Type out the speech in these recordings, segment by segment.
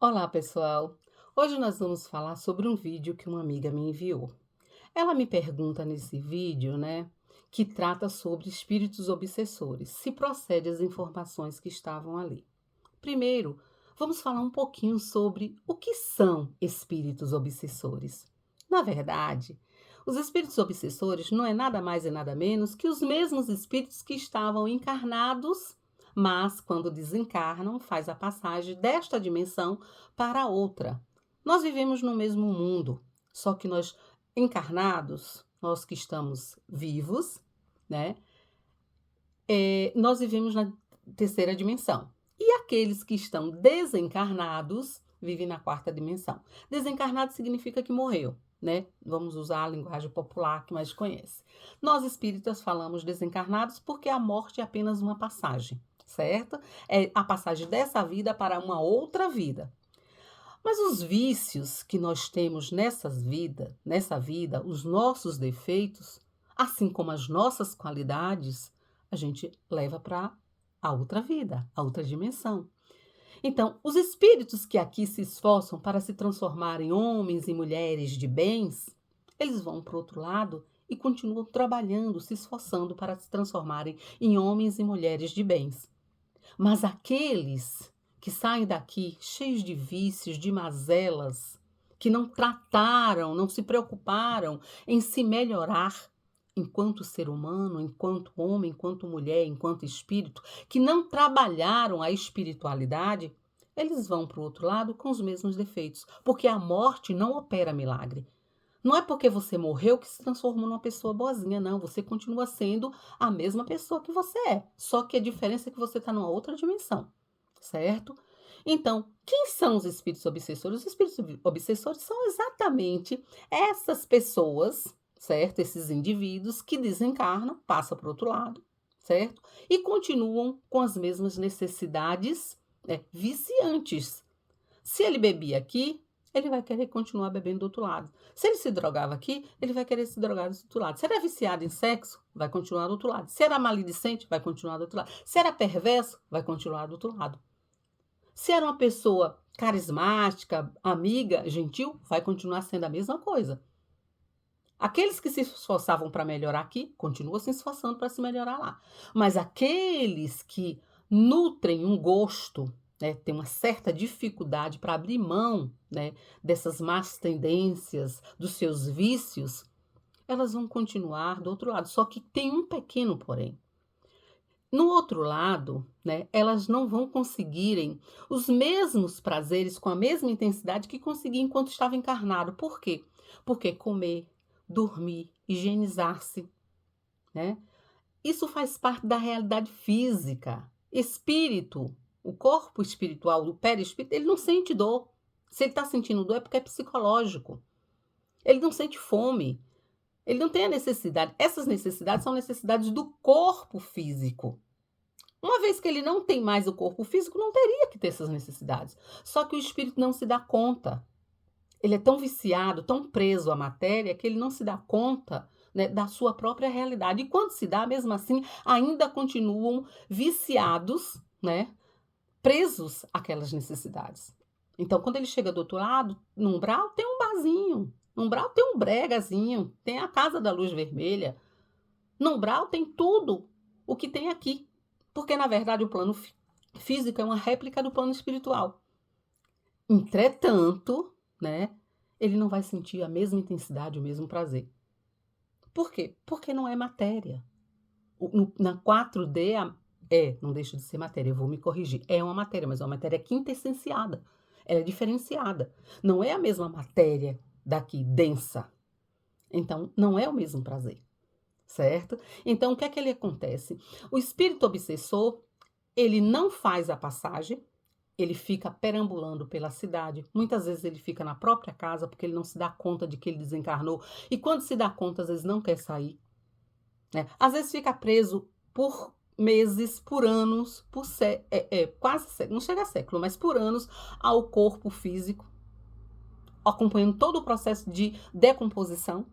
Olá, pessoal! Hoje nós vamos falar sobre um vídeo que uma amiga me enviou. Ela me pergunta nesse vídeo, que trata sobre espíritos obsessores, se procede as informações que estavam ali. Primeiro, vamos falar um pouquinho sobre o que são espíritos obsessores. Na verdade, os espíritos obsessores não é nada mais e nada menos que os mesmos espíritos que estavam encarnados, mas quando desencarnam, faz a passagem desta dimensão para outra. Nós vivemos no mesmo mundo, só que nós encarnados, nós que estamos vivos, né? Nós vivemos na terceira dimensão. E aqueles que estão desencarnados vivem na quarta dimensão. Desencarnado significa que morreu, né? Vamos usar a linguagem popular que mais conhece. Nós espíritas falamos desencarnados porque a morte é apenas uma passagem, certo? É a passagem dessa vida para uma outra vida. Mas os vícios que nós temos nessa vida, os nossos defeitos, assim como as nossas qualidades, a gente leva para a outra vida, a outra dimensão. Então, os espíritos que aqui se esforçam para se transformar em homens e mulheres de bens, eles vão para o outro lado e continuam trabalhando, se esforçando para se transformarem em homens e mulheres de bens. Mas aqueles que saem daqui cheios de vícios, de mazelas, que não trataram, não se preocuparam em se melhorar enquanto ser humano, enquanto homem, enquanto mulher, enquanto espírito, que não trabalharam a espiritualidade, eles vão para o outro lado com os mesmos defeitos, porque a morte não opera milagre. Não é porque você morreu que se transformou numa pessoa boazinha, não. Você continua sendo a mesma pessoa que você é. Só que a diferença é que você está numa outra dimensão, certo? Então, quem são os espíritos obsessores? Os espíritos obsessores são exatamente essas pessoas, certo? Esses indivíduos que desencarnam, passam para o outro lado, certo? E continuam com as mesmas necessidades, viciantes. Se ele bebia aqui, ele vai querer continuar bebendo do outro lado. Se ele se drogava aqui, ele vai querer se drogar do outro lado. Se era viciado em sexo, vai continuar do outro lado. Se era maledicente, vai continuar do outro lado. Se era perverso, vai continuar do outro lado. Se era uma pessoa carismática, amiga, gentil, vai continuar sendo a mesma coisa. Aqueles que se esforçavam para melhorar aqui, continuam se esforçando para se melhorar lá. Mas aqueles que nutrem um gosto, têm uma certa dificuldade para abrir mão, dessas más tendências, dos seus vícios, elas vão continuar do outro lado. Só que tem um pequeno porém. No outro lado, elas não vão conseguirem os mesmos prazeres com a mesma intensidade que conseguiam enquanto estava encarnado. Por quê? Porque comer, dormir, higienizar-se, né? Isso faz parte da realidade física. Espírito, o corpo espiritual, o perispírito, ele não sente dor. Se ele está sentindo dor é porque é psicológico. Ele não sente fome. Ele não tem a necessidade. Essas necessidades são necessidades do corpo físico. Uma vez que ele não tem mais o corpo físico, não teria que ter essas necessidades. Só que o espírito não se dá conta. Ele é tão viciado, tão preso à matéria, que ele não se dá conta, da sua própria realidade. E quando se dá, mesmo assim, ainda continuam viciados, presos àquelas necessidades. Então, quando ele chega do outro lado, no umbral tem um barzinho, no umbral tem um bregazinho, tem a casa da luz vermelha. No umbral tem tudo o que tem aqui. Porque, na verdade, o plano físico é uma réplica do plano espiritual. Entretanto, ele não vai sentir a mesma intensidade, o mesmo prazer. Por quê? Porque não é matéria. Na 4D, não deixa de ser matéria, eu vou me corrigir. É uma matéria, mas é uma matéria quintessenciada. Ela é diferenciada. Não é a mesma matéria daqui, densa. Então, não é o mesmo prazer, certo? Então, o que é que ele acontece? O espírito obsessor, ele não faz a passagem, ele fica perambulando pela cidade. Muitas vezes ele fica na própria casa, porque ele não se dá conta de que ele desencarnou. E quando se dá conta, às vezes não quer sair. Às vezes fica preso por meses, por anos, quase, não chega a século, mas por anos, ao corpo físico, acompanhando todo o processo de decomposição.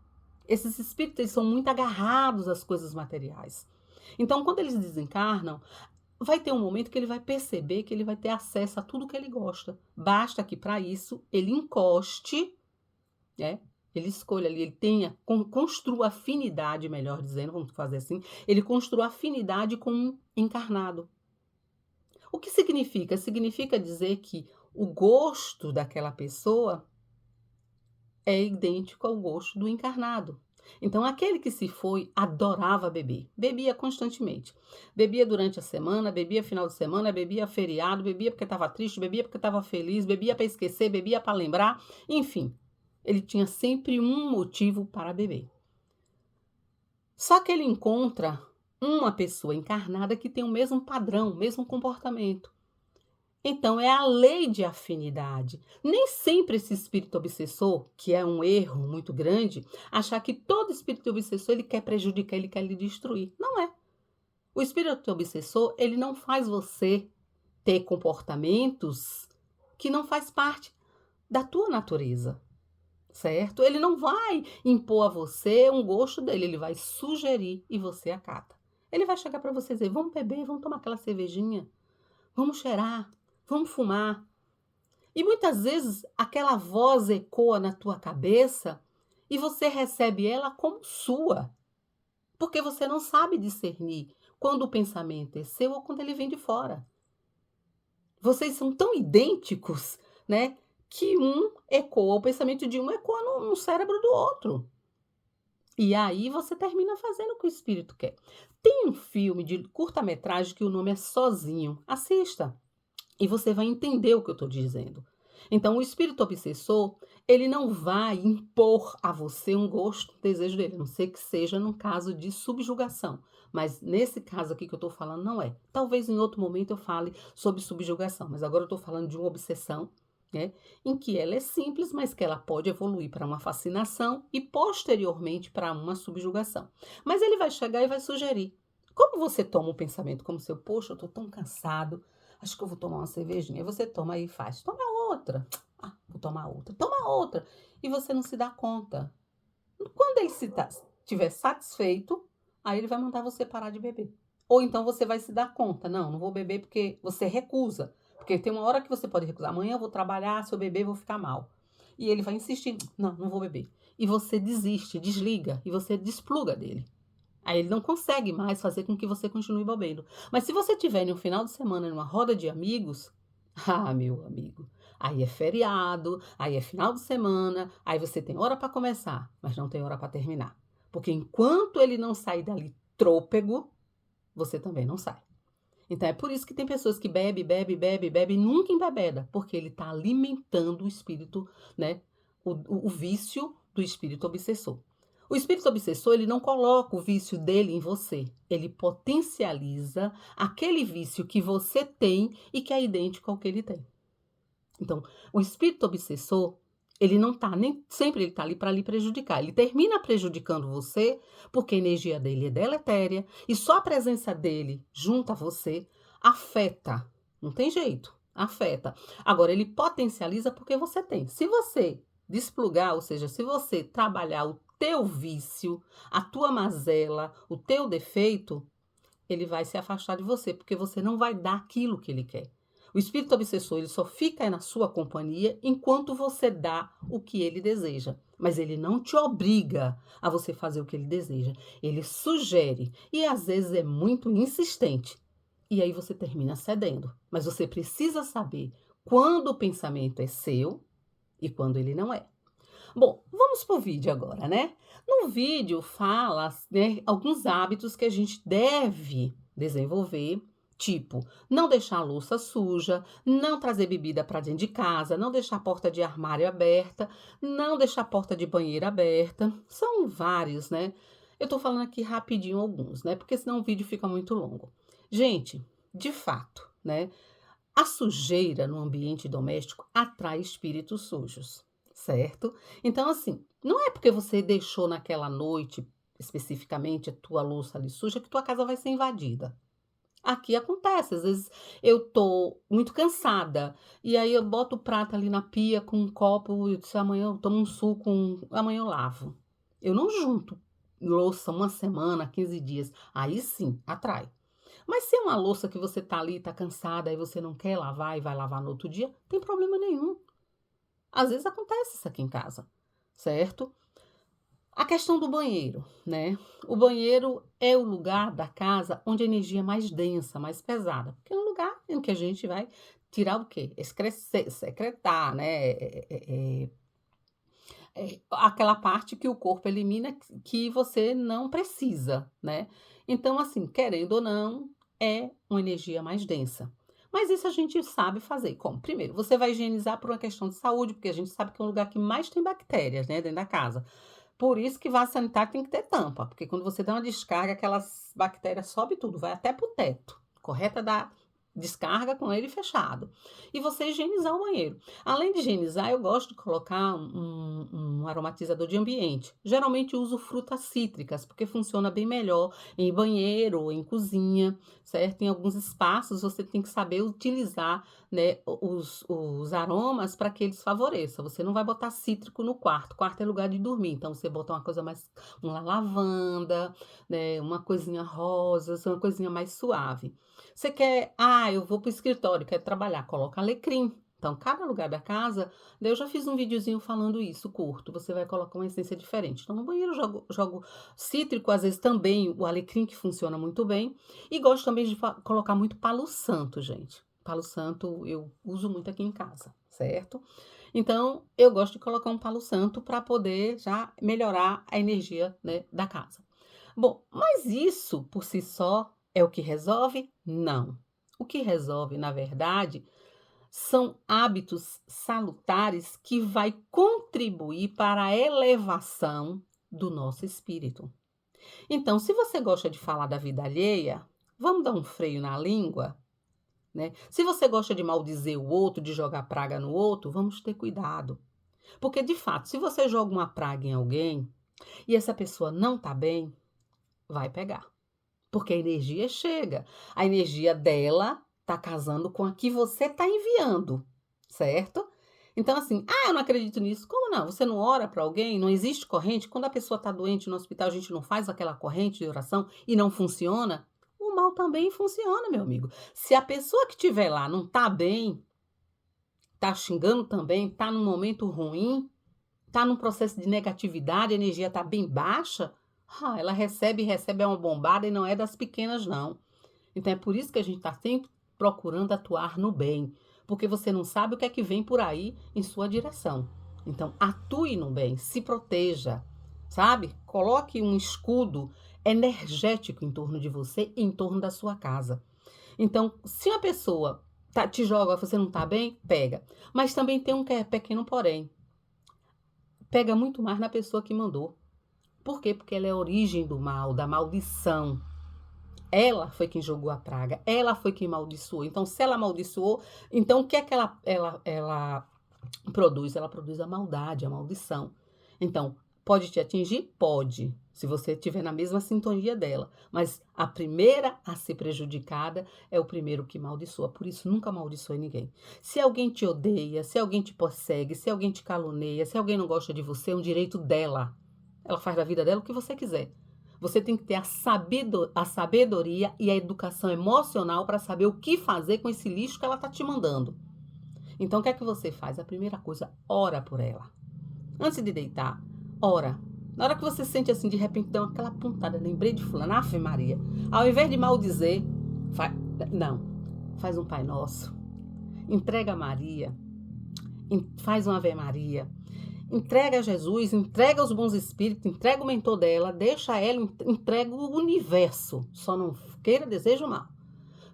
Esses espíritos eles são muito agarrados às coisas materiais. Então, quando eles desencarnam, vai ter um momento que ele vai perceber que ele vai ter acesso a tudo que ele gosta. Basta que para isso ele encoste, né, ele escolha ali, ele tenha construa afinidade, melhor dizendo, vamos fazer assim, ele construa afinidade com um encarnado. O que significa? Significa dizer que o gosto daquela pessoa é idêntico ao gosto do encarnado. Então, aquele que se foi adorava beber, bebia constantemente. Bebia durante a semana, bebia final de semana, bebia feriado, bebia porque estava triste, bebia porque estava feliz, bebia para esquecer, bebia para lembrar, enfim, ele tinha sempre um motivo para beber. Só que ele encontra uma pessoa encarnada que tem o mesmo padrão, o mesmo comportamento. Então, é a lei de afinidade. Nem sempre esse espírito obsessor, que é um erro muito grande, achar que todo espírito obsessor ele quer prejudicar, ele quer lhe destruir. Não é. O espírito obsessor, ele não faz você ter comportamentos que não faz parte da tua natureza, certo? Ele não vai impor a você um gosto dele, ele vai sugerir e você acata. Ele vai chegar para você e dizer, vamos beber, vamos tomar aquela cervejinha, vamos cheirar, vamos fumar. E muitas vezes aquela voz ecoa na tua cabeça e você recebe ela como sua, porque você não sabe discernir quando o pensamento é seu ou quando ele vem de fora. Vocês são tão idênticos, né, que um ecoa, o pensamento de um ecoa no cérebro do outro. E aí você termina fazendo o que o espírito quer. Tem um filme de curta-metragem que o nome é Sozinho. Assista. E você vai entender o que eu estou dizendo. Então, o espírito obsessor, ele não vai impor a você um gosto, um desejo dele, a não ser que seja num caso de subjugação. Mas nesse caso aqui que eu estou falando, não é. Talvez em outro momento eu fale sobre subjugação, mas agora eu estou falando de uma obsessão, né, em que ela é simples, mas que ela pode evoluir para uma fascinação e posteriormente para uma subjugação. Mas ele vai chegar e vai sugerir. Como você toma o pensamento como seu, poxa, eu estou tão cansado, acho que eu vou tomar uma cervejinha. Aí você toma e faz, toma outra. Ah, vou tomar outra, toma outra. E você não se dá conta. Quando ele estiver satisfeito, aí ele vai mandar você parar de beber. Ou então você vai se dar conta, não, não vou beber porque você recusa. Porque tem uma hora que você pode recusar. Amanhã eu vou trabalhar, se eu beber vou ficar mal. E ele vai insistir, não, não vou beber. E você desiste, desliga e você despluga dele. Aí ele não consegue mais fazer com que você continue bebendo. Mas se você tiver no final de semana numa roda de amigos, ah, meu amigo, aí é feriado, aí é final de semana, aí você tem hora para começar, mas não tem hora para terminar. Porque enquanto ele não sair dali trôpego, você também não sai. Então é por isso que tem pessoas que bebe e nunca embebeda, porque ele está alimentando o espírito, né? O vício do espírito obsessor. O espírito obsessor, ele não coloca o vício dele em você, ele potencializa aquele vício que você tem e que é idêntico ao que ele tem. Então, o espírito obsessor, ele não tá, nem sempre ele tá ali para lhe prejudicar. Ele termina prejudicando você, porque a energia dele é deletéria, e só a presença dele junto a você afeta. Não tem jeito, afeta. Agora, ele potencializa porque você tem. Se você desplugar, ou seja, se você trabalhar o teu vício, a tua mazela, o teu defeito, ele vai se afastar de você, porque você não vai dar aquilo que ele quer. O espírito obsessor, ele só fica na sua companhia enquanto você dá o que ele deseja. Mas ele não te obriga a você fazer o que ele deseja. Ele sugere e às vezes é muito insistente. E aí você termina cedendo. Mas você precisa saber quando o pensamento é seu e quando ele não é. Bom, vamos para o vídeo agora, né? No vídeo fala, né, alguns hábitos que a gente deve desenvolver, tipo, não deixar a louça suja, não trazer bebida para dentro de casa, não deixar a porta de armário aberta, não deixar a porta de banheiro aberta. São vários, né? Eu tô falando aqui rapidinho alguns, né? Porque senão o vídeo fica muito longo. Gente, de fato, né? A sujeira no ambiente doméstico atrai espíritos sujos, certo? Então, assim, não é porque você deixou naquela noite, especificamente, a tua louça ali suja, que tua casa vai ser invadida. Aqui acontece, às vezes eu tô muito cansada, e aí eu boto o prato ali na pia com um copo, e disse, amanhã eu tomo um suco, amanhã eu lavo. Eu não junto louça uma semana, 15 dias, aí sim, atrai. Mas se é uma louça que você tá ali, tá cansada, e você não quer lavar e vai lavar no outro dia, tem problema nenhum. Às vezes acontece isso aqui em casa, certo? A questão do banheiro, né? O banheiro é o lugar da casa onde a energia é mais densa, mais pesada, porque é um lugar em que a gente vai tirar o quê? Secretar, né? Aquela parte que o corpo elimina que você não precisa, né. Então, assim, querendo ou não, é uma energia mais densa. Mas isso a gente sabe fazer como? Primeiro, você vai higienizar por uma questão de saúde, porque a gente sabe que é um lugar que mais tem bactérias, né, dentro da casa. Por isso que vaso sanitário tem que ter tampa, porque quando você dá uma descarga, aquelas bactérias sobe tudo, vai até para o teto. Correta da descarga com ele fechado. E você higienizar o banheiro. Além de higienizar, eu gosto de colocar um aromatizador de ambiente. Geralmente uso frutas cítricas, porque funciona bem melhor em banheiro ou em cozinha, certo? Em alguns espaços você tem que saber utilizar, né, os aromas para que eles favoreçam. Você não vai botar cítrico no quarto. Quarto é lugar de dormir, então você bota uma coisa mais, uma lavanda, né, uma coisinha rosa, uma coisinha mais suave. Você quer, eu vou para o escritório, quero trabalhar, coloca alecrim. Então, cada lugar da casa, daí eu já fiz um videozinho falando isso, curto. Você vai colocar uma essência diferente. Então, no banheiro eu jogo cítrico, às vezes também o alecrim, que funciona muito bem. E gosto também de colocar muito palo santo, gente. Palo santo eu uso muito aqui em casa, certo? Então, eu gosto de colocar um palo santo para poder já melhorar a energia, né, da casa. Bom, mas isso por si só é o que resolve? Não. O que resolve, na verdade, são hábitos salutares que vai contribuir para a elevação do nosso espírito. Então, se você gosta de falar da vida alheia, vamos dar um freio na língua, né? Se você gosta de maldizer o outro, de jogar praga no outro, vamos ter cuidado. Porque, de fato, se você joga uma praga em alguém e essa pessoa não está bem, vai pegar. Porque a energia chega. A energia dela tá casando com a que você tá enviando, certo? Então, assim, eu não acredito nisso. Como não? Você não ora para alguém? Não existe corrente? Quando a pessoa está doente no hospital, a gente não faz aquela corrente de oração e não funciona? O mal também funciona, meu amigo. Se a pessoa que estiver lá não tá bem, tá xingando também, tá num momento ruim, tá num processo de negatividade, a energia tá bem baixa, ela recebe é uma bombada e não é das pequenas, não. Então é por isso que a gente está sempre procurando atuar no bem, porque você não sabe o que é que vem por aí em sua direção. Então atue no bem, se proteja, sabe? Coloque um escudo energético em torno de você e em torno da sua casa. Então, se uma pessoa te joga, você não está bem, pega. Mas também tem um pequeno porém. Pega muito mais na pessoa que mandou. Por quê? Porque ela é a origem do mal, da maldição. Ela foi quem jogou a praga, ela foi quem amaldiçoou. Então, se ela amaldiçoou, então o que é que ela produz? Ela produz a maldade, a maldição. Então, pode te atingir? Pode, se você estiver na mesma sintonia dela. Mas a primeira a ser prejudicada é o primeiro que amaldiçoa. Por isso, nunca amaldiçoe ninguém. Se alguém te odeia, se alguém te persegue, se alguém te caluneia, se alguém não gosta de você, é um direito dela. Ela faz da vida dela o que você quiser. Você tem que ter a sabedoria e a educação emocional para saber o que fazer com esse lixo que ela está te mandando. Então, o que é que você faz? A primeira coisa, ora por ela. Antes de deitar, ora. Na hora que você sente assim, de repente, dá aquela pontada, lembrei de fulano, Ave Maria. Ao invés de maldizer, não, faz um Pai Nosso. Entrega a Maria, faz uma Ave Maria. Entrega a Jesus, entrega os bons espíritos, entrega o mentor dela, deixa ela, entrega o universo. Só não queira desejo mal.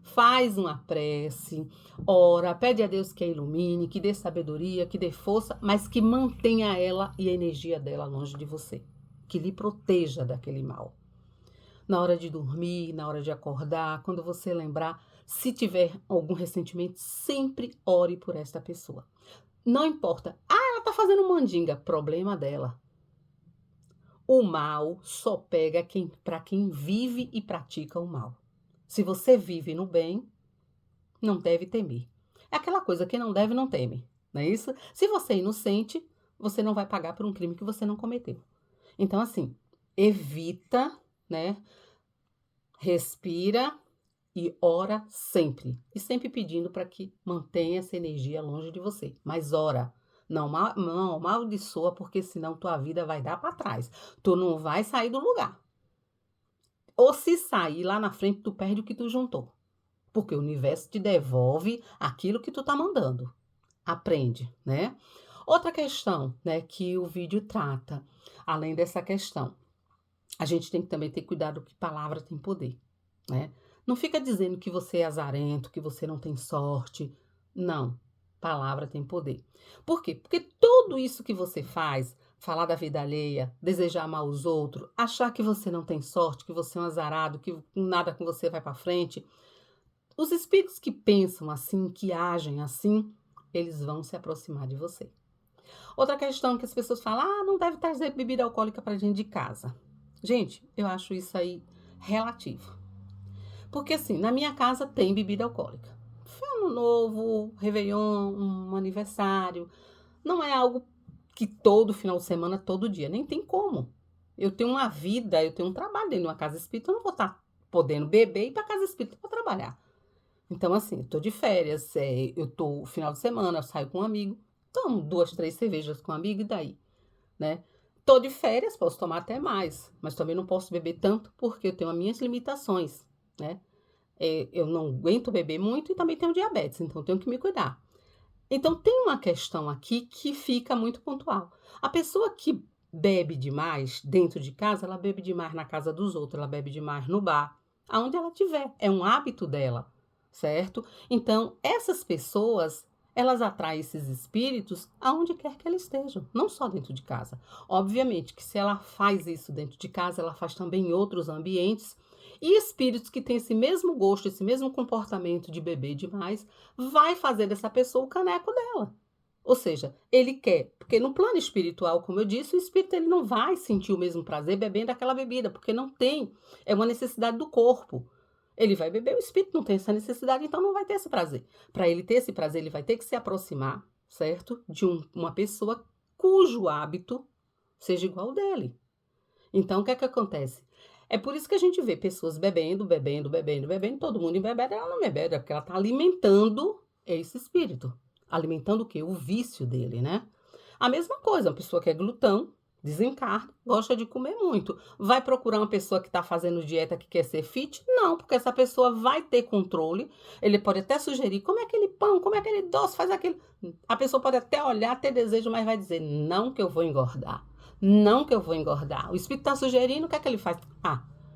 Faz uma prece, ora, pede a Deus que a ilumine, que dê sabedoria, que dê força, mas que mantenha ela e a energia dela longe de você. Que lhe proteja daquele mal. Na hora de dormir, na hora de acordar, quando você lembrar, se tiver algum ressentimento, sempre ore por esta pessoa. Não importa. Ela tá fazendo mandinga. Problema dela. O mal só pega para quem vive e pratica o mal. Se você vive no bem, não deve temer. É aquela coisa, quem não deve não teme. Não é isso? Se você é inocente, você não vai pagar por um crime que você não cometeu. Então, assim, evita, né? Respira e ora sempre. E sempre pedindo para que mantenha essa energia longe de você. Mas ora. Não amaldiçoa, porque senão tua vida vai dar para trás. Tu não vai sair do lugar. Ou se sair lá na frente, tu perde o que tu juntou. Porque o universo te devolve aquilo que tu tá mandando. Aprende, né? Outra questão, né, que o vídeo trata, além dessa questão, a gente tem que também ter cuidado que palavra tem poder, né? Não fica dizendo que você é azarento, que você não tem sorte. Não, palavra tem poder. Por quê? Porque tudo isso que você faz, falar da vida alheia, desejar mal aos outros, achar que você não tem sorte, que você é um azarado, que nada com você vai para frente, os espíritos que pensam assim, que agem assim, eles vão se aproximar de você. Outra questão que as pessoas falam, não deve trazer bebida alcoólica para dentro de casa. Gente, eu acho isso aí relativo. Porque assim, na minha casa tem bebida alcoólica. Foi ano novo, réveillon, um aniversário. Não é algo que todo final de semana, todo dia. Nem tem como. Eu tenho uma vida, eu tenho um trabalho dentro de uma casa espírita. Eu não vou estar podendo beber e ir para casa espírita para trabalhar. Então, assim, eu tô de férias, eu tô final de semana, eu saio com um amigo, tomo 2, 3 cervejas com um amigo e daí, né? Tô de férias, posso tomar até mais, mas também não posso beber tanto porque eu tenho as minhas limitações, né? Eu não aguento beber muito e também tenho diabetes, então tenho que me cuidar. Então tem uma questão aqui que fica muito pontual. A pessoa que bebe demais dentro de casa, ela bebe demais na casa dos outros, ela bebe demais no bar, aonde ela tiver, é um hábito dela, certo? Então essas pessoas, elas atraem esses espíritos aonde quer que elas estejam, não só dentro de casa. Obviamente que se ela faz isso dentro de casa, ela faz também em outros ambientes. E espíritos que têm esse mesmo gosto, esse mesmo comportamento de beber demais, vai fazer dessa pessoa o caneco dela. Ou seja, ele quer, porque no plano espiritual, como eu disse, o espírito ele não vai sentir o mesmo prazer bebendo aquela bebida, porque não tem, é uma necessidade do corpo. Ele vai beber, o espírito não tem essa necessidade, então não vai ter esse prazer. Para ele ter esse prazer, ele vai ter que se aproximar, certo? De uma pessoa cujo hábito seja igual ao dele. Então, o que é que acontece? É por isso que a gente vê pessoas bebendo, bebendo, bebendo, bebendo, todo mundo embebeda, ela não bebeda, porque ela está alimentando esse espírito. Alimentando o quê? O vício dele, né? A mesma coisa, uma pessoa que é glutão, desencarna, gosta de comer muito. Vai procurar uma pessoa que está fazendo dieta que quer ser fit? Não, porque essa pessoa vai ter controle. Ele pode até sugerir, como é aquele pão, como é aquele doce, faz aquilo. A pessoa pode até olhar, ter desejo, mas vai dizer, não que eu vou engordar. Não que eu vou engordar. O espírito está sugerindo, o que é que ele faz?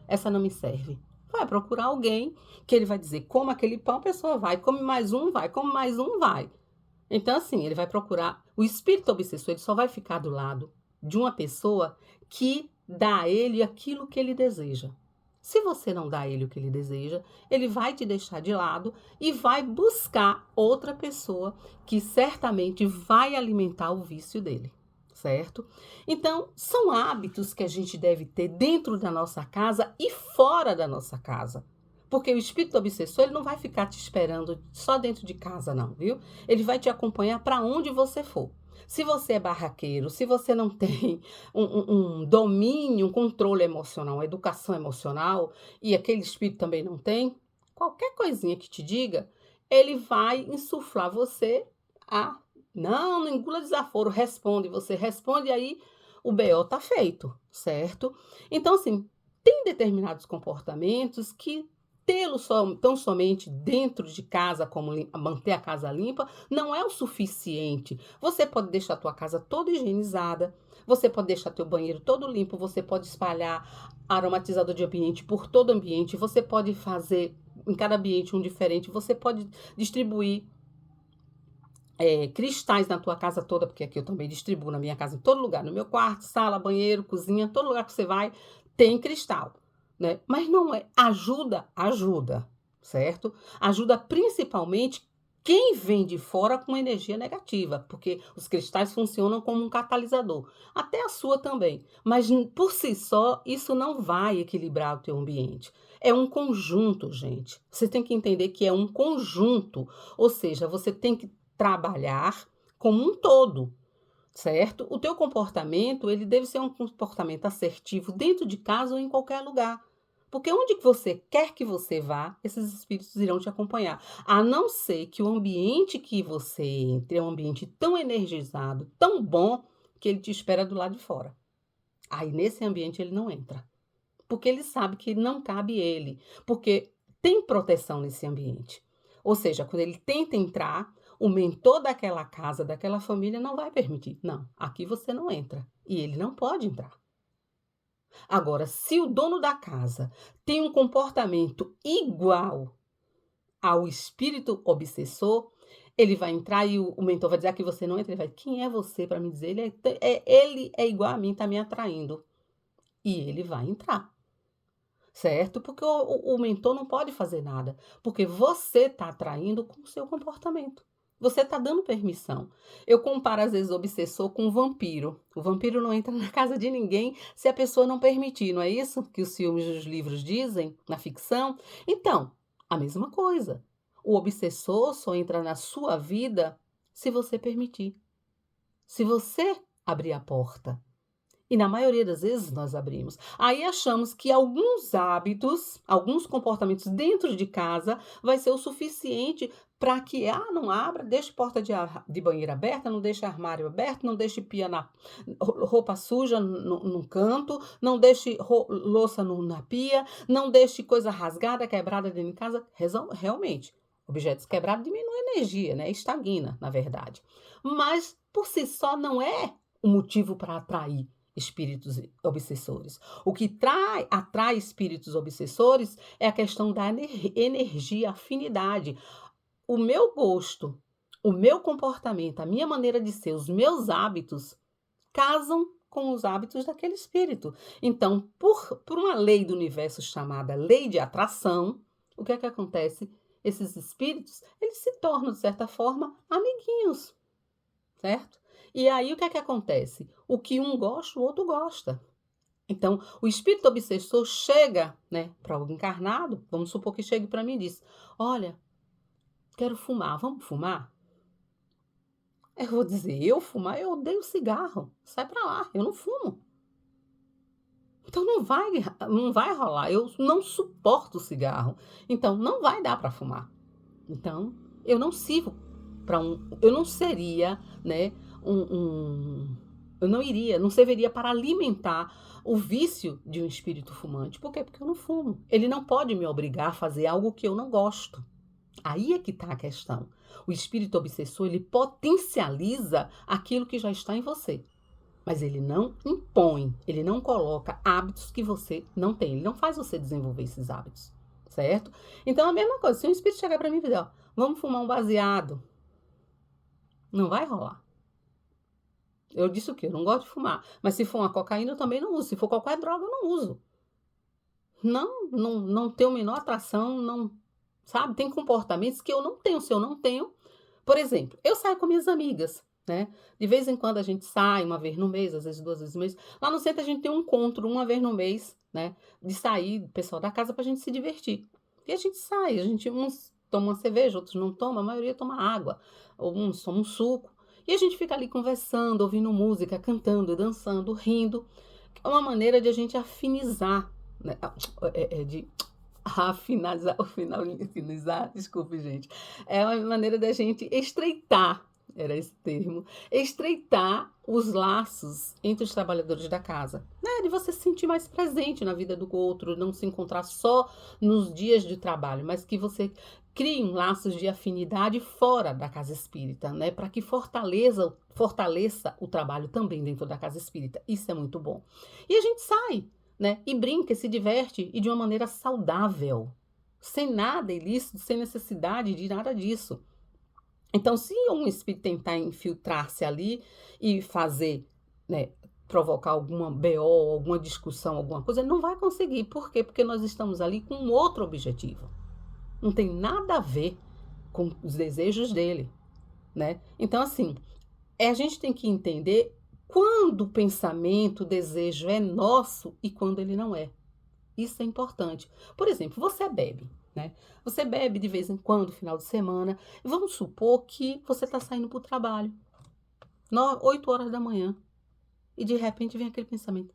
Essa não me serve. Vai procurar alguém que ele vai dizer, como aquele pão, a pessoa vai, come mais um, vai, come mais um, vai. Então, assim, ele vai procurar. O espírito obsessor, ele só vai ficar do lado de uma pessoa que dá a ele aquilo que ele deseja. Se você não dá a ele o que ele deseja, ele vai te deixar de lado e vai buscar outra pessoa que certamente vai alimentar o vício dele, certo? Então, são hábitos que a gente deve ter dentro da nossa casa e fora da nossa casa. Porque o espírito obsessor, ele não vai ficar te esperando só dentro de casa, não, viu? Ele vai te acompanhar para onde você for. Se você é barraqueiro, se você não tem um domínio, um controle emocional, uma educação emocional, e aquele espírito também não tem, qualquer coisinha que te diga, ele vai insuflar você a, não engula desaforo, responde, você responde, aí o BO tá feito, certo? Então, assim, tem determinados comportamentos que tê-lo tão somente dentro de casa, como manter a casa limpa, não é o suficiente. Você pode deixar a tua casa toda higienizada, você pode deixar teu banheiro todo limpo, você pode espalhar aromatizador de ambiente por todo o ambiente, você pode fazer em cada ambiente um diferente, você pode distribuir cristais na tua casa toda, porque aqui eu também distribuo na minha casa, em todo lugar, no meu quarto, sala, banheiro, cozinha, todo lugar que você vai, tem cristal, né? Mas não é, ajuda, certo? Ajuda principalmente quem vem de fora com energia negativa, porque os cristais funcionam como um catalisador, até a sua também, mas por si só, isso não vai equilibrar o teu ambiente. É um conjunto, gente. Você tem que entender que é um conjunto, ou seja, você tem que trabalhar como um todo, certo? O teu comportamento, ele deve ser um comportamento assertivo dentro de casa ou em qualquer lugar. Porque onde que você quer que você vá, esses espíritos irão te acompanhar. A não ser que o ambiente que você entre é um ambiente tão energizado, tão bom, que ele te espera do lado de fora. Aí nesse ambiente ele não entra. Porque ele sabe que não cabe ele. Porque tem proteção nesse ambiente. Ou seja, quando ele tenta entrar, o mentor daquela casa, daquela família, não vai permitir. Não, aqui você não entra. E ele não pode entrar. Agora, se o dono da casa tem um comportamento igual ao espírito obsessor, ele vai entrar e o mentor vai dizer: "Aqui você não entra", ele vai: "Quem é você para me dizer? Ele é igual a mim, está me atraindo". E ele vai entrar, certo? Porque o mentor não pode fazer nada, porque você está atraindo com o seu comportamento. Você está dando permissão. Eu comparo, às vezes, o obsessor com o vampiro. O vampiro não entra na casa de ninguém se a pessoa não permitir, não é isso que os filmes e os livros dizem, na ficção? Então, a mesma coisa. O obsessor só entra na sua vida se você permitir, se você abrir a porta. E na maioria das vezes nós abrimos. Aí achamos que alguns hábitos, alguns comportamentos dentro de casa vai ser o suficiente para que, não abra, deixe porta de banheiro aberta, não deixe armário aberto, não deixe pia na roupa suja num canto, não deixe louça na pia, não deixe coisa rasgada, quebrada dentro de casa. Realmente, objetos quebrados diminuem a energia, né? Estagna, na verdade. Mas por si só não é o motivo para atrair espíritos obsessores. O que atrai espíritos obsessores é a questão da energia, afinidade. O meu gosto, o meu comportamento, a minha maneira de ser, os meus hábitos casam com os hábitos daquele espírito. Então, por uma lei do universo chamada lei de atração, o que é que acontece? Esses espíritos, eles se tornam, de certa forma, amiguinhos, certo? E aí o que é que acontece? O que um gosta, o outro gosta. Então, o espírito obsessor chega, né, para o encarnado, vamos supor que chegue para mim e diz: "Olha, quero fumar, vamos fumar?" Eu vou dizer: "Eu fumar? Eu odeio cigarro. Sai para lá, eu não fumo." Então não vai rolar. Eu não suporto cigarro. Então não vai dar para fumar. Então, eu não sirvo eu não seria, né, eu não serviria para alimentar o vício de um espírito fumante. Por quê? Porque eu não fumo. Ele não pode me obrigar a fazer algo que eu não gosto. Aí é que está a questão. O espírito obsessor, ele potencializa aquilo que já está em você. Mas ele não impõe, ele não coloca hábitos que você não tem. Ele não faz você desenvolver esses hábitos, certo? Então, a mesma coisa, se um espírito chegar para mim e dizer: "Ó, vamos fumar um baseado", não vai rolar. Eu disse o quê? Eu não gosto de fumar. Mas se for uma cocaína, eu também não uso. Se for qualquer droga, eu não uso. Não tenho a menor atração, não, sabe? Tem comportamentos que eu não tenho. Se eu não tenho, por exemplo, eu saio com minhas amigas, né? De vez em quando a gente sai, uma vez no mês, às vezes 2 vezes no mês. Lá no centro a gente tem um encontro uma vez no mês, né? De sair, o pessoal da casa, pra gente se divertir. E a gente sai, uns tomam uma cerveja, outros não tomam, a maioria toma água, ou uns tomam um suco. E a gente fica ali conversando, ouvindo música, cantando, dançando, rindo. É uma maneira de a gente afinizar, né? De finalizar, desculpe, gente. É uma maneira da gente estreitar, era esse termo, estreitar os laços entre os trabalhadores da casa, né? De você se sentir mais presente na vida do outro, não se encontrar só nos dias de trabalho, mas que você crie laços de afinidade fora da casa espírita, né? Para que fortaleça o trabalho também dentro da casa espírita. Isso é muito bom. E a gente sai, né? E brinca, e se diverte e de uma maneira saudável, sem nada ilícito, sem necessidade de nada disso. Então, se um espírito tentar infiltrar-se ali e fazer, né, provocar alguma BO, alguma discussão, alguma coisa, ele não vai conseguir. Por quê? Porque nós estamos ali com um outro objetivo. Não tem nada a ver com os desejos dele, né? Então, assim, a gente tem que entender quando o pensamento, o desejo é nosso e quando ele não é. Isso é importante. Por exemplo, você bebe, né? Você bebe de vez em quando, final de semana. Vamos supor que você está saindo para o trabalho, 8 horas da manhã, e de repente vem aquele pensamento: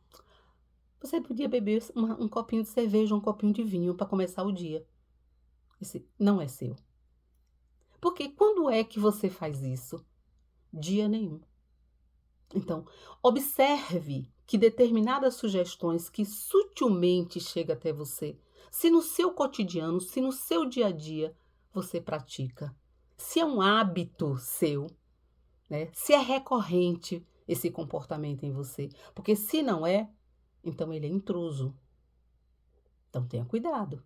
Você podia beber um copinho de cerveja, um copinho de vinho para começar o dia. Esse não é seu. Porque quando é que você faz isso? Dia nenhum. Então, observe que determinadas sugestões que sutilmente chegam até você, se no seu cotidiano, se no seu dia a dia você pratica, se é um hábito seu, né? Se é recorrente esse comportamento em você, porque se não é, então ele é intruso. Então tenha cuidado,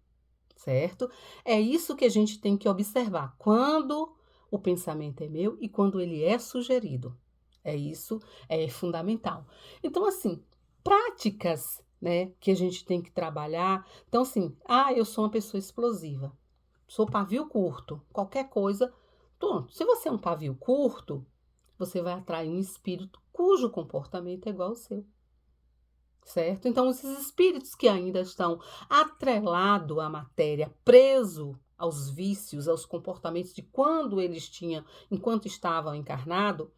certo? É isso que a gente tem que observar quando o pensamento é meu e quando ele é sugerido. É isso, é fundamental. Então, assim, práticas, né, que a gente tem que trabalhar. Então, assim, eu sou uma pessoa explosiva, sou pavio curto, qualquer coisa. Pronto, se você é um pavio curto, você vai atrair um espírito cujo comportamento é igual ao seu. Certo? Então, esses espíritos que ainda estão atrelados à matéria, preso aos vícios, aos comportamentos de quando eles tinham, enquanto estavam encarnados,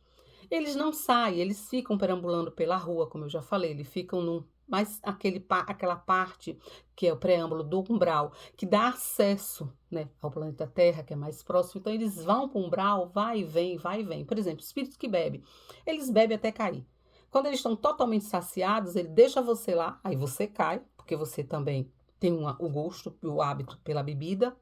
eles não saem, eles ficam perambulando pela rua, como eu já falei, eles ficam mas aquela parte que é o preâmbulo do umbral, que dá acesso, né, ao planeta Terra, que é mais próximo. Então, eles vão para o umbral, vai e vem, vai e vem. Por exemplo, espíritos que bebem, eles bebem até cair. Quando eles estão totalmente saciados, ele deixa você lá, aí você cai, porque você também tem o gosto, o hábito pela bebida,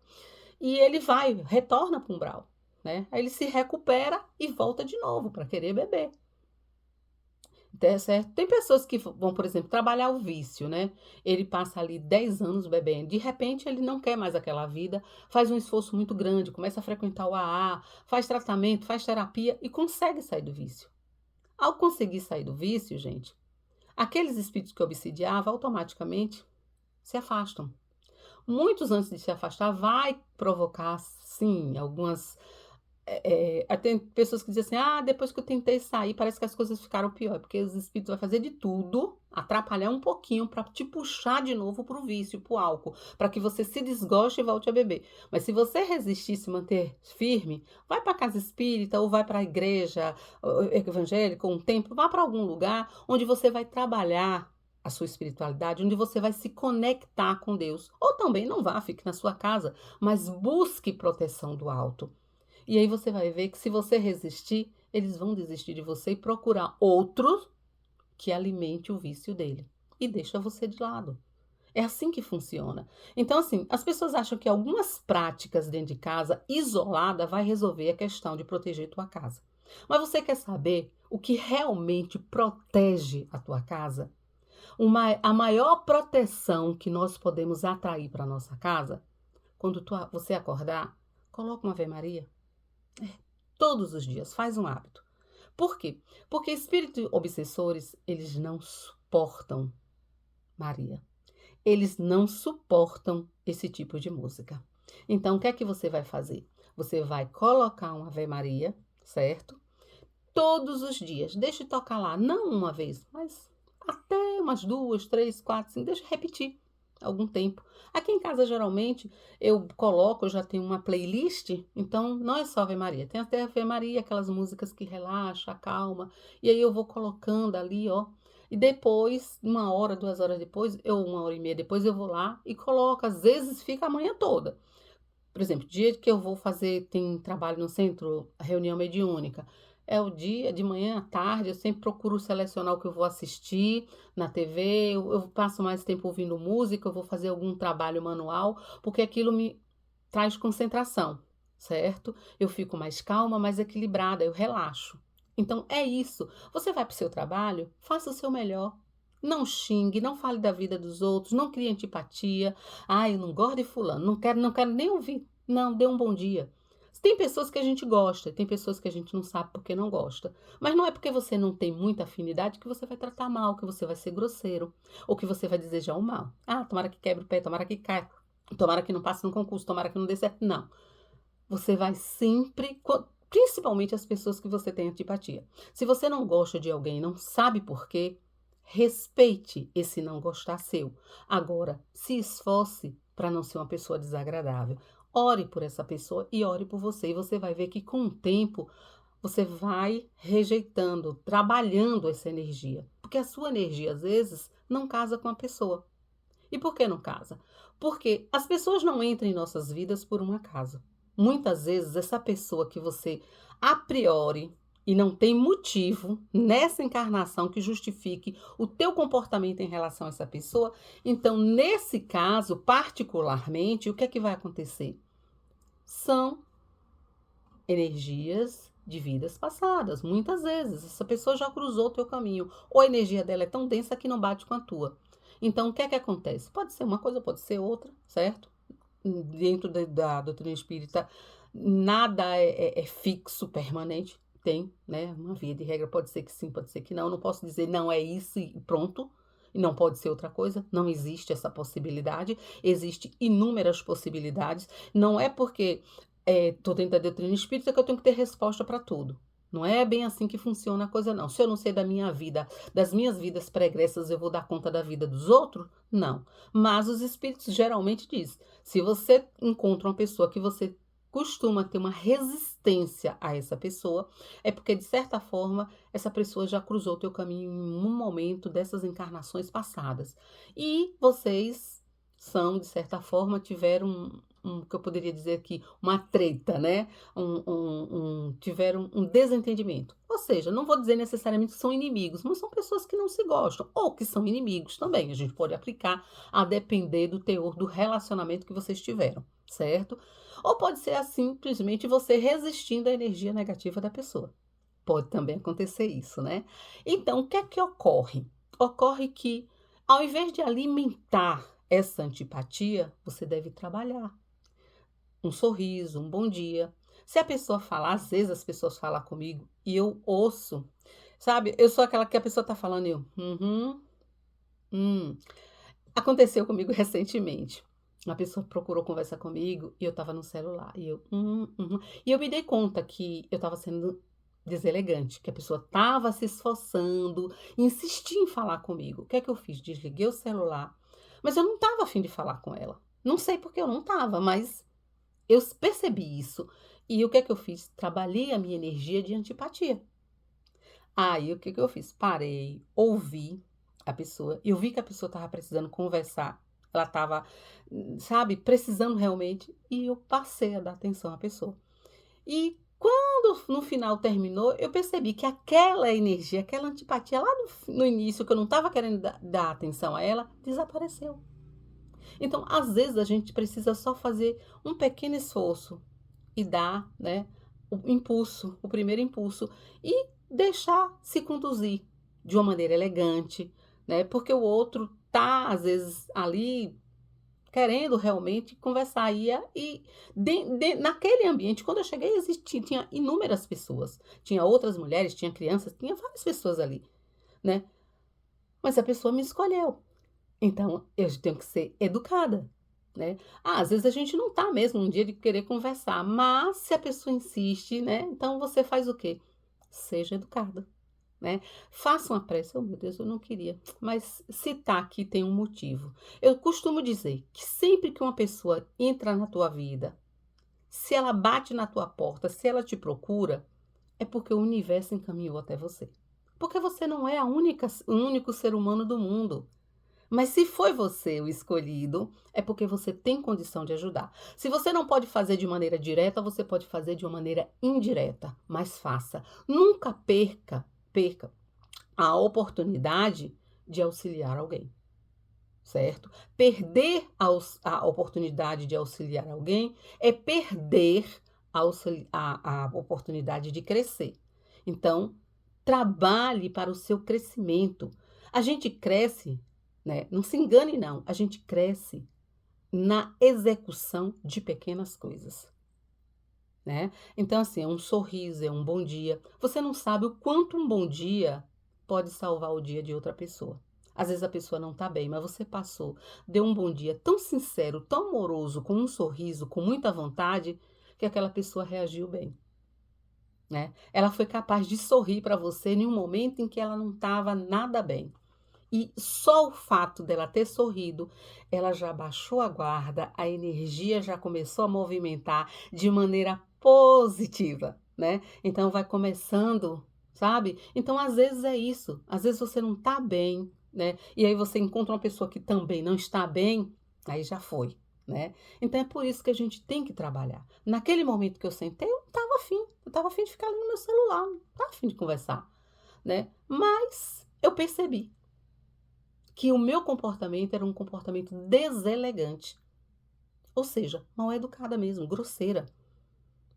e ele retorna para o umbral, né? Aí ele se recupera e volta de novo para querer beber. Tá certo? Tem pessoas que vão, por exemplo, trabalhar o vício, né? Ele passa ali 10 anos bebendo, de repente ele não quer mais aquela vida, faz um esforço muito grande, começa a frequentar o AA, faz tratamento, faz terapia e consegue sair do vício. Ao conseguir sair do vício, gente, aqueles espíritos que obsidiavam automaticamente se afastam. Muitos antes de se afastar vai provocar, sim, algumas tem pessoas que dizem assim: depois que eu tentei sair, parece que as coisas ficaram pior, porque os espíritos vão fazer de tudo, atrapalhar um pouquinho para te puxar de novo para o vício, para o álcool, para que você se desgoste e volte a beber. Mas se você resistir, se manter firme, vai para a casa espírita ou vai para a igreja evangélica, um templo, vá para algum lugar onde você vai trabalhar a sua espiritualidade, onde você vai se conectar com Deus. Ou também não vá, fique na sua casa, mas busque proteção do alto. E aí você vai ver que se você resistir, eles vão desistir de você e procurar outro que alimente o vício dele. E deixa você de lado. É assim que funciona. Então, assim, as pessoas acham que algumas práticas dentro de casa, isolada, vai resolver a questão de proteger tua casa. Mas você quer saber o que realmente protege a tua casa? A maior proteção que nós podemos atrair para a nossa casa, quando você acordar, coloca uma Ave Maria. Todos os dias, faz um hábito. Por quê? Porque espíritos obsessores, eles não suportam Maria. Eles não suportam esse tipo de música. Então, o que é que você vai fazer? Você vai colocar uma Ave Maria, certo? Todos os dias. Deixe tocar lá, não uma vez, mas até umas 2, 3, 4, 5. Deixa eu repetir algum tempo. Aqui em casa, geralmente, eu já tenho uma playlist, então não é só Ave Maria. Tem até Ave Maria, aquelas músicas que relaxa, acalma. E aí eu vou colocando ali, ó. E depois, 1 hora, 2 horas depois, 1 hora e meia depois, eu vou lá e coloco. Às vezes fica a manhã toda. Por exemplo, dia que eu vou fazer, tem trabalho no centro, reunião mediúnica. É o dia, de manhã à tarde, eu sempre procuro selecionar o que eu vou assistir na TV, eu passo mais tempo ouvindo música, eu vou fazer algum trabalho manual, porque aquilo me traz concentração, certo? Eu fico mais calma, mais equilibrada, eu relaxo. Então é isso. Você vai para o seu trabalho, faça o seu melhor. Não xingue, não fale da vida dos outros, não crie antipatia. Eu não gosto de fulano, não quero nem ouvir. Não, dê um bom dia. Tem pessoas que a gente gosta, tem pessoas que a gente não sabe porque não gosta. Mas não é porque você não tem muita afinidade que você vai tratar mal, que você vai ser grosseiro, ou que você vai desejar o mal. Tomara que quebre o pé, tomara que caia, tomara que não passe no concurso, tomara que não dê certo. Não. Você vai sempre, principalmente as pessoas que você tem antipatia. Se você não gosta de alguém, não sabe por quê, respeite esse não gostar seu. Agora, se esforce para não ser uma pessoa desagradável. Ore por essa pessoa e ore por você. E você vai ver que com o tempo você vai rejeitando, trabalhando essa energia. Porque a sua energia, às vezes, não casa com a pessoa. E por que não casa? Porque as pessoas não entram em nossas vidas por um acaso. Muitas vezes, essa pessoa que você, a priori, e não tem motivo nessa encarnação que justifique o teu comportamento em relação a essa pessoa, então, nesse caso, particularmente, o que é que vai acontecer? São energias de vidas passadas. Muitas vezes, essa pessoa já cruzou o teu caminho, ou a energia dela é tão densa que não bate com a tua. Então, o que é que acontece? Pode ser uma coisa, pode ser outra, certo? Dentro da doutrina espírita, nada é fixo, permanente. Tem, né? Uma via de regra, pode ser que sim, pode ser que não. Eu não posso dizer não é isso e pronto. E não pode ser outra coisa. Não existe essa possibilidade. Existem inúmeras possibilidades. Não é porque estou dentro da doutrina espírita que eu tenho que ter resposta para tudo. Não é bem assim que funciona a coisa, não. Se eu não sei da minha vida, das minhas vidas pregressas, eu vou dar conta da vida dos outros? Não. Mas os espíritos geralmente dizem, se você encontra uma pessoa que você costuma ter uma resistência a essa pessoa, é porque, de certa forma, essa pessoa já cruzou o teu caminho em um momento dessas encarnações passadas. E vocês são, de certa forma, tiveram que eu poderia dizer aqui, uma treta, né? Tiveram um desentendimento. Ou seja, não vou dizer necessariamente que são inimigos, mas são pessoas que não se gostam, ou que são inimigos também. A gente pode aplicar a depender do teor do relacionamento que vocês tiveram, certo? Ou pode ser simplesmente você resistindo à energia negativa da pessoa. Pode também acontecer isso, né? Então, o que é que ocorre? Ocorre que, ao invés de alimentar essa antipatia, você deve trabalhar um sorriso, um bom dia. Se a pessoa falar, às vezes as pessoas falam comigo e eu ouço, sabe? Eu sou aquela que a pessoa tá falando e eu, hum. Aconteceu comigo recentemente. Uma pessoa procurou conversar comigo e eu tava no celular. E eu, uhum. E eu me dei conta que eu tava sendo deselegante, que a pessoa tava se esforçando, insistia em falar comigo. O que é que eu fiz? Desliguei o celular, mas eu não tava afim de falar com ela. Não sei porque eu não tava, mas eu percebi isso. E o que é que eu fiz? Trabalhei a minha energia de antipatia. Aí o que que eu fiz? Parei, ouvi a pessoa. Eu vi que a pessoa estava precisando conversar. Ela estava, sabe, precisando realmente. E eu passei a dar atenção à pessoa. E quando no final terminou, eu percebi que aquela energia, aquela antipatia lá no início, que eu não estava querendo dar atenção a ela, desapareceu. Então, às vezes, a gente precisa só fazer um pequeno esforço e dar, né, o impulso, o primeiro impulso, e deixar se conduzir de uma maneira elegante, né? Porque o outro tá, às vezes, ali querendo realmente conversar. Naquele ambiente, quando eu cheguei, tinha inúmeras pessoas. Tinha outras mulheres, tinha crianças, tinha várias pessoas ali, né? Mas a pessoa me escolheu. Então, eu tenho que ser educada, né? Às vezes a gente não tá mesmo um dia de querer conversar, mas se a pessoa insiste, né? Então você faz o quê? Seja educada, né? Faça uma prece. Oh, meu Deus, eu não queria. Mas se tá aqui, tem um motivo. Eu costumo dizer que sempre que uma pessoa entra na tua vida, se ela bate na tua porta, se ela te procura, é porque o universo encaminhou até você. Porque você não é o único ser humano do mundo. Mas se foi você o escolhido, é porque você tem condição de ajudar. Se você não pode fazer de maneira direta, você pode fazer de uma maneira indireta, mas faça. Nunca perca a oportunidade de auxiliar alguém, certo? Perder a oportunidade de auxiliar alguém é perder a oportunidade de crescer. Então, trabalhe para o seu crescimento. A gente cresce, né? Não se engane, não. A gente cresce na execução de pequenas coisas, né? Então, assim, é um sorriso, é um bom dia. Você não sabe o quanto um bom dia pode salvar o dia de outra pessoa. Às vezes a pessoa não tá bem, mas você passou, deu um bom dia tão sincero, tão amoroso, com um sorriso, com muita vontade, que aquela pessoa reagiu bem, né? Ela foi capaz de sorrir para você em um momento em que ela não estava nada bem. E só o fato dela ter sorrido, ela já baixou a guarda, a energia já começou a movimentar de maneira positiva, né? Então vai começando sabe? Então, às vezes é isso, às vezes você não tá bem, né? E aí você encontra uma pessoa que também não está bem, aí já foi, né? Então é por isso que a gente tem que trabalhar. Naquele momento que eu sentei, eu não estava afim, eu estava afim de ficar ali no meu celular, não estava afim de conversar, né? Mas eu percebi que o meu comportamento era um comportamento deselegante, ou seja, mal educada mesmo, grosseira.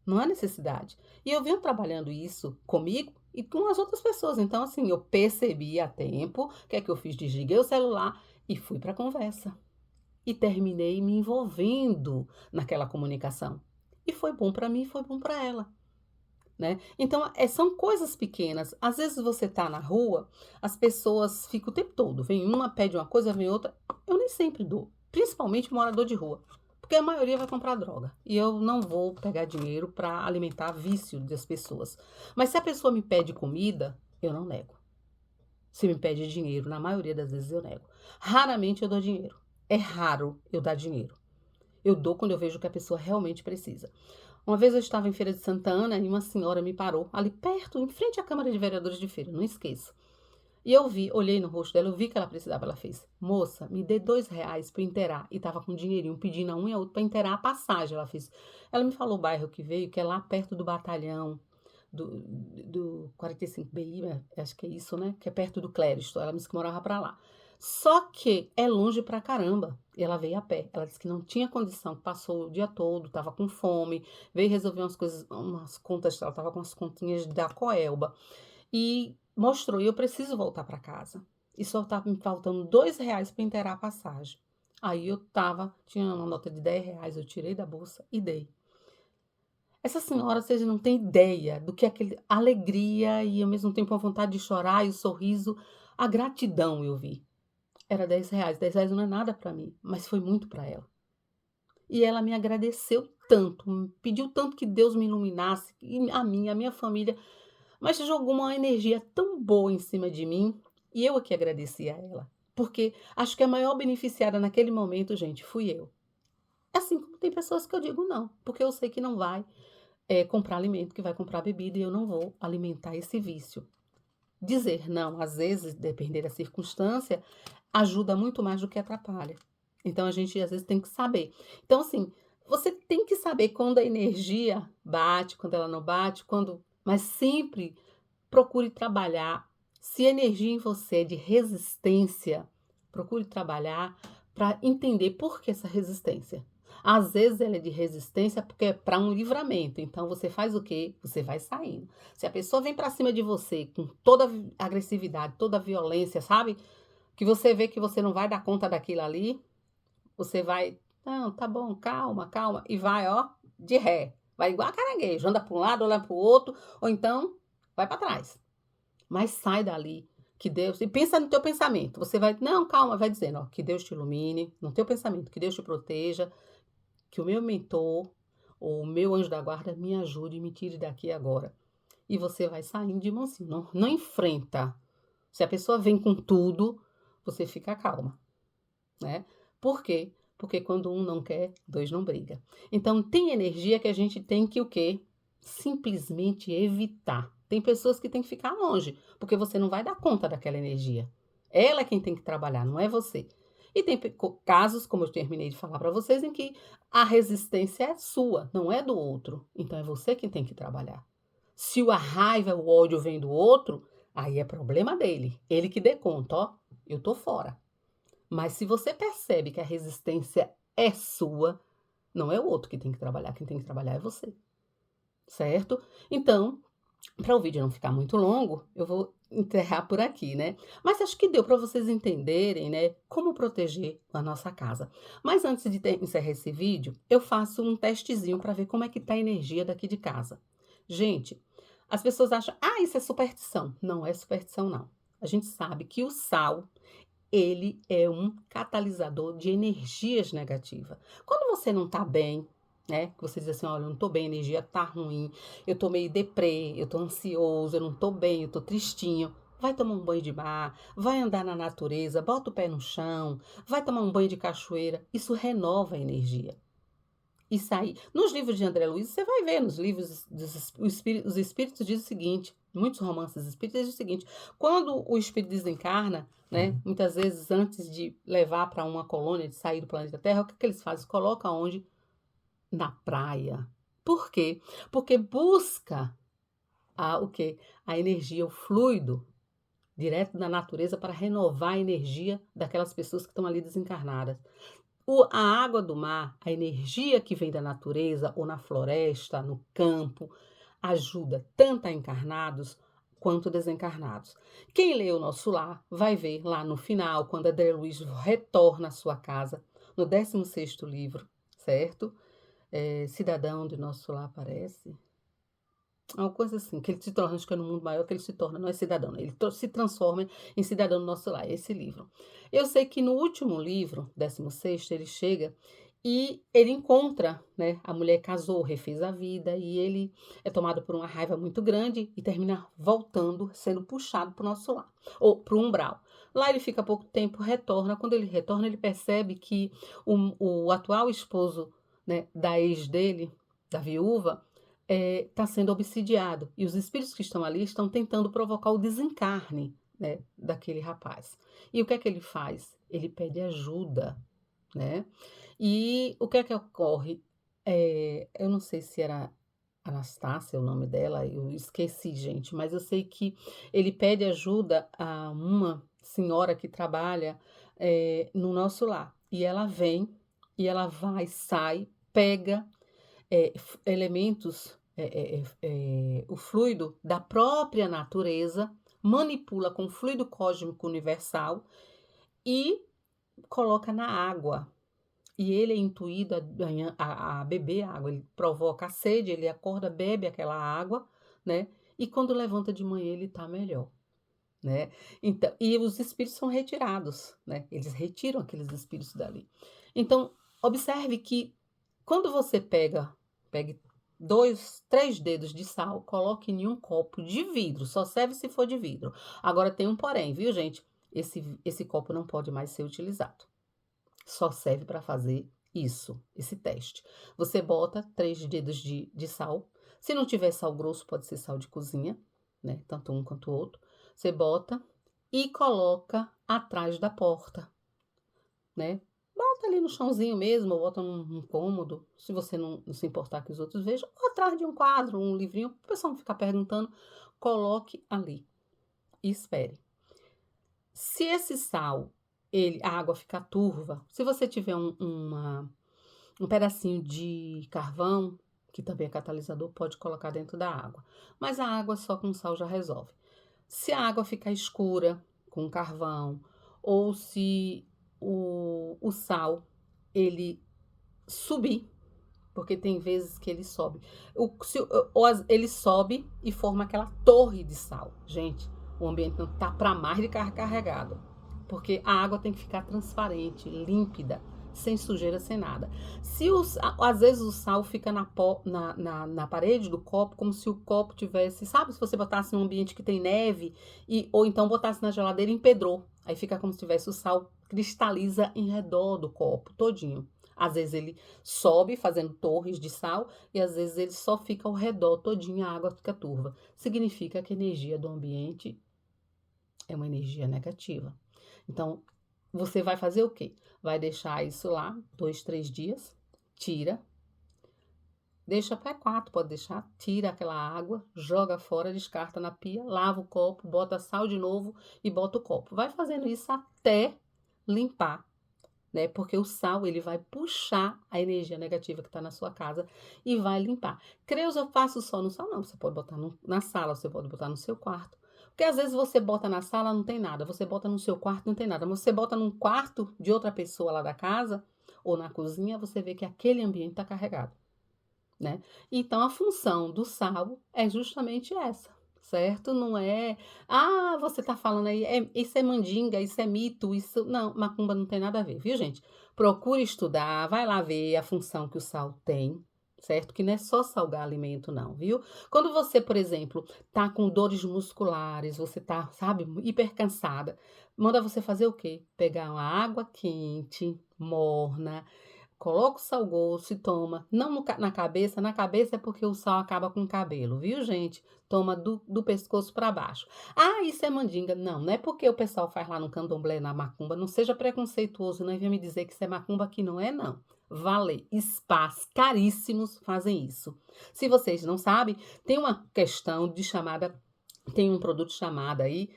Não há necessidade. E eu venho trabalhando isso comigo e com as outras pessoas. Então, assim, eu percebi a tempo, o que é que eu fiz? Desliguei o celular e fui para a conversa. E terminei me envolvendo naquela comunicação. E foi bom para mim e foi bom para ela, né? Então, são coisas pequenas. Às vezes você está na rua, as pessoas ficam o tempo todo. Vem uma, pede uma coisa, vem outra. Eu nem sempre dou, principalmente morador de rua. Porque a maioria vai comprar droga. E eu não vou pegar dinheiro para alimentar vício das pessoas. Mas se a pessoa me pede comida, eu não nego. Se me pede dinheiro, na maioria das vezes eu nego. Raramente eu dou dinheiro. É raro eu dar dinheiro. Eu dou quando eu vejo que a pessoa realmente precisa. Uma vez eu estava em Feira de Santana e uma senhora me parou ali perto, em frente à Câmara de Vereadores de Feira, não esqueço. E eu vi, olhei no rosto dela, eu vi que ela precisava, ela fez, moça, me dê R$ 2 para inteirar. E tava com dinheirinho, pedindo a um e a outro para inteirar a passagem, ela fez. Ela me falou o bairro que veio, que é lá perto do batalhão, do 45BI, acho que é isso, né? Que é perto do Clériston, ela disse que morava para lá. Só que é longe pra caramba. E ela veio a pé. Ela disse que não tinha condição, passou o dia todo, estava com fome, veio resolver umas coisas, umas contas, ela estava com as continhas da Coelba. E mostrou, e eu preciso voltar para casa. E só estava me faltando R$ 2 para inteirar a passagem. Aí eu tava, tinha uma nota de R$ 10, eu tirei da bolsa e dei. Essa senhora, vocês não têm ideia do que é aquele alegria e ao mesmo tempo a vontade de chorar e o sorriso, a gratidão eu vi. Era R$ 10, R$ 10 não é nada para mim, mas foi muito para ela. E ela me agradeceu tanto, me pediu tanto que Deus me iluminasse, e a minha família, mas jogou uma energia tão boa em cima de mim, e eu aqui agradeci a ela. Porque acho que a maior beneficiada naquele momento, gente, fui eu. Assim como tem pessoas que eu digo não, porque eu sei que não vai comprar alimento, que vai comprar bebida, e eu não vou alimentar esse vício. Dizer não, às vezes, depender da circunstância, ajuda muito mais do que atrapalha. Então a gente às vezes tem que saber. Então, assim, você tem que saber quando a energia bate, quando ela não bate, quando. Mas sempre procure trabalhar. Se a energia em você é de resistência, procure trabalhar para entender por que essa resistência. Às vezes ela é de resistência porque é para um livramento. Então você faz o quê? Você vai saindo. Se a pessoa vem para cima de você com toda a agressividade, toda a violência, sabe? Que você vê que você não vai dar conta daquilo ali, você vai, não, tá bom, calma, calma, e vai, ó, de ré. Vai igual a caranguejo, anda para um lado, olha para o outro, ou então vai para trás. Mas sai dali, que Deus, e pensa no teu pensamento. Você vai, não, calma, vai dizendo, ó, que Deus te ilumine, no teu pensamento, que Deus te proteja, que o meu mentor, ou o meu anjo da guarda me ajude e me tire daqui agora. E você vai saindo de mansinho, não enfrenta. Se a pessoa vem com tudo, você fica calma, né? Por quê? Porque quando um não quer, dois não briga. Então tem energia que a gente tem que o quê? Simplesmente evitar. Tem pessoas que têm que ficar longe, porque você não vai dar conta daquela energia. Ela é quem tem que trabalhar, não é você. E tem casos, como eu terminei de falar para vocês, em que a resistência é sua, não é do outro. Então é você quem tem que trabalhar. Se a raiva, o ódio vem do outro, aí é problema dele. Ele que dê conta, ó, eu tô fora. Mas se você percebe que a resistência é sua, não é o outro que tem que trabalhar, quem tem que trabalhar é você, certo? Então, para o vídeo não ficar muito longo, eu vou encerrar por aqui, né? Mas acho que deu para vocês entenderem, né, como proteger a nossa casa. Mas antes de encerrar esse vídeo, eu faço um testezinho para ver como é que tá a energia daqui de casa. Gente, as pessoas acham, ah, isso é superstição. Não é superstição, não. A gente sabe que o sal ele é um catalisador de energias negativas. Quando você não tá bem, né? Que você diz assim, olha, eu não tô bem, a energia tá ruim, eu tô meio deprê, eu tô ansioso, eu não tô bem, eu tô tristinho. Vai tomar um banho de mar, vai andar na natureza, bota o pé no chão, vai tomar um banho de cachoeira. Isso renova a energia. Isso aí. Nos livros de André Luiz, você vai ver, nos livros os espíritos dizem o seguinte, muitos romances espíritas, diz o seguinte: quando o espírito desencarna, né, muitas vezes antes de levar para uma colônia, de sair do planeta Terra, o que eles fazem? Coloca onde? Na praia. Por quê? Porque busca o quê? A energia, o fluido direto da natureza para renovar a energia daquelas pessoas que estão ali desencarnadas. A água do mar, a energia que vem da natureza, ou na floresta, no campo, ajuda tanto a encarnados quanto desencarnados. Quem lê o Nosso Lar vai ver lá no final, quando André Luiz retorna à sua casa, no 16º livro, certo? Cidadão de Nosso Lar, parece. Uma coisa assim, que ele se torna, acho que é no mundo maior que ele se torna, não é cidadão, né? Ele se transforma em cidadão do Nosso Lar, esse livro. Eu sei que no último livro, 16º, ele chega e ele encontra, né? A mulher casou, refez a vida e ele é tomado por uma raiva muito grande e termina voltando, sendo puxado para o Nosso Lar, ou para o umbral. Lá ele fica pouco tempo, retorna. Quando ele retorna, ele percebe que o atual esposo, né, da ex dele, da viúva, está sendo obsidiado. E os espíritos que estão ali estão tentando provocar o desencarne, né, daquele rapaz. E o que é que ele faz? Ele pede ajuda, né? E o que é que ocorre? Eu não sei se era Anastácia o nome dela, eu esqueci, gente, mas eu sei que ele pede ajuda a uma senhora que trabalha no Nosso Lar. E ela vem, e ela vai, sai, pega elementos, o fluido da própria natureza, manipula com o fluido cósmico universal e coloca na água. E ele é intuído a beber água, ele provoca a sede, ele acorda, bebe aquela água, né? E quando levanta de manhã ele está melhor, né? Então, e os espíritos são retirados, né? Eles retiram aqueles espíritos dali. Então, observe que quando você pegue 2, 3 dedos de sal, coloque em um copo de vidro, só serve se for de vidro. Agora tem um porém, viu, gente? Esse copo não pode mais ser utilizado. Só serve para fazer isso, esse teste. Você bota 3 dedos de sal. Se não tiver sal grosso, pode ser sal de cozinha, né? Tanto um quanto o outro. Você bota e coloca atrás da porta, né? Bota ali no chãozinho mesmo, ou bota num cômodo, se você não se importar que os outros vejam, ou atrás de um quadro, um livrinho, para o pessoal não ficar perguntando, coloque ali e espere. Se esse sal, a água ficar turva, se você tiver um pedacinho de carvão, que também é catalisador, pode colocar dentro da água. Mas a água só com sal já resolve. Se a água ficar escura com carvão, ou se o sal ele subir, porque tem vezes que ele sobe. Ele sobe e forma aquela torre de sal. Gente, o ambiente não tá para mais de carregado. Porque a água tem que ficar transparente, límpida, sem sujeira, sem nada. Às vezes o sal fica na parede do copo, como se o copo tivesse, sabe, se você botasse num ambiente que tem neve, ou então botasse na geladeira e empedrou. Aí fica como se tivesse o sal cristaliza em redor do copo todinho. Às vezes ele sobe fazendo torres de sal e às vezes ele só fica ao redor todinho, a água fica turva. Significa que a energia do ambiente é uma energia negativa. Então, você vai fazer o quê? Vai deixar isso lá 2, 3 dias, tira, deixa até 4, pode deixar, tira aquela água, joga fora, descarta na pia, lava o copo, bota sal de novo e bota o copo. Vai fazendo isso até limpar, né? Porque o sal, ele vai puxar a energia negativa que está na sua casa e vai limpar. Creus, eu faço só no sal? Não, você pode botar na sala, você pode botar no seu quarto. Porque às vezes você bota na sala, não tem nada. Você bota no seu quarto, não tem nada. Mas você bota num quarto de outra pessoa lá da casa, ou na cozinha, você vê que aquele ambiente está carregado, né? Então, a função do sal é justamente essa, certo? Não é, você tá falando aí, isso é mandinga, isso é mito, isso... Não, macumba não tem nada a ver, viu, gente? Procure estudar, vai lá ver a função que o sal tem, certo? Que não é só salgar alimento, não, viu? Quando você, por exemplo, tá com dores musculares, você tá, sabe, hiper cansada, manda você fazer o quê? Pegar uma água quente, morna, Coloca o sal grosso e toma, não na cabeça é porque o sal acaba com o cabelo, viu gente? Toma do pescoço para baixo. "Ah, isso é mandinga", não, não é porque o pessoal faz lá no candomblé, na macumba, não seja preconceituoso, não venha me dizer que isso é macumba, que não é não. Vale, spas caríssimos fazem isso. Se vocês não sabem, tem uma questão de chamada tem um produto chamado aí,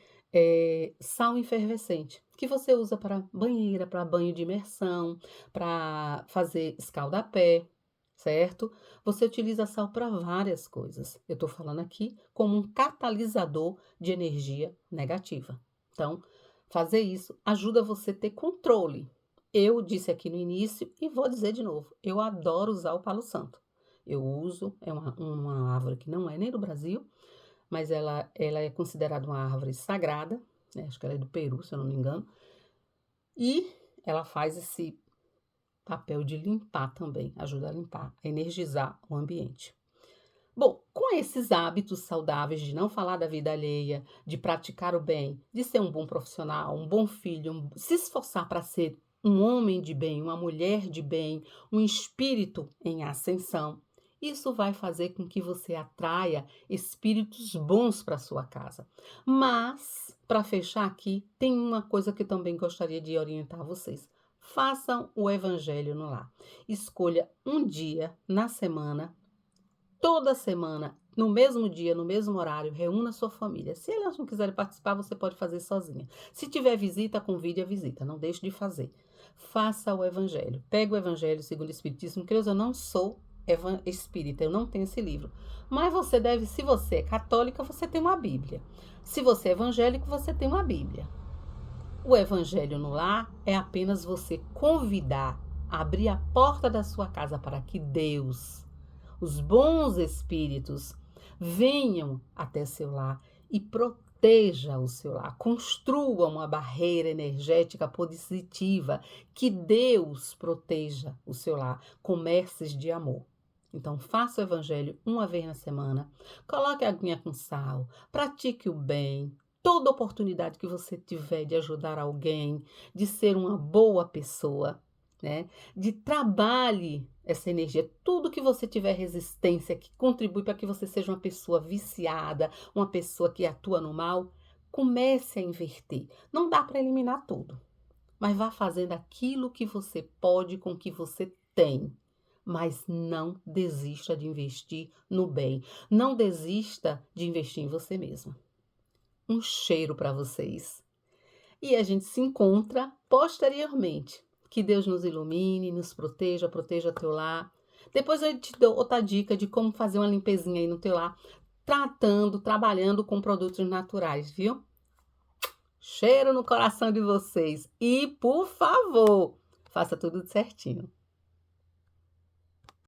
sal efervescente, que você usa para banheira, para banho de imersão, para fazer escaldapé, certo? Você utiliza sal para várias coisas. Eu estou falando aqui como um catalisador de energia negativa. Então, fazer isso ajuda você a ter controle. Eu disse aqui no início e vou dizer de novo, eu adoro usar o palo santo. Eu uso, é uma árvore que não é nem do Brasil, mas ela é considerada uma árvore sagrada, né, acho que ela é do Peru, se eu não me engano, e ela faz esse papel de limpar também, ajuda a limpar, a energizar o ambiente. Bom, com esses hábitos saudáveis de não falar da vida alheia, de praticar o bem, de ser um bom profissional, um bom filho, se esforçar para ser um homem de bem, uma mulher de bem, um espírito em ascensão, isso vai fazer com que você atraia espíritos bons para sua casa. Mas, para fechar aqui, tem uma coisa que eu também gostaria de orientar vocês. Façam o evangelho no lar. Escolha um dia na semana, toda semana, no mesmo dia, no mesmo horário, reúna sua família. Se elas não quiserem participar, você pode fazer sozinha. Se tiver visita, convide a visita, não deixe de fazer. Faça o evangelho. Pega o evangelho segundo o Espiritismo. Creus, eu não sou espírita, eu não tenho esse livro. Mas você deve, se você é católica, você tem uma Bíblia. Se você é evangélico, você tem uma Bíblia. O evangelho no lar é apenas você convidar, abrir a porta da sua casa para que Deus, os bons espíritos, venham até seu lar e proteja o seu lar, construa uma barreira energética positiva, que Deus proteja o seu lar com mercês de amor. Então, faça o evangelho uma vez na semana, coloque a aguinha com sal, pratique o bem. Toda oportunidade que você tiver de ajudar alguém, de ser uma boa pessoa, né? De trabalhe essa energia, tudo que você tiver resistência, que contribui para que você seja uma pessoa viciada, uma pessoa que atua no mal, comece a inverter. Não dá para eliminar tudo, mas vá fazendo aquilo que você pode com o que você tem. Mas não desista de investir no bem. Não desista de investir em você mesma. Um cheiro para vocês. E a gente se encontra posteriormente. Que Deus nos ilumine, nos proteja, proteja teu lar. Depois eu te dou outra dica de como fazer uma limpezinha aí no teu lar, trabalhando com produtos naturais, viu? Cheiro no coração de vocês. E, por favor, faça tudo certinho.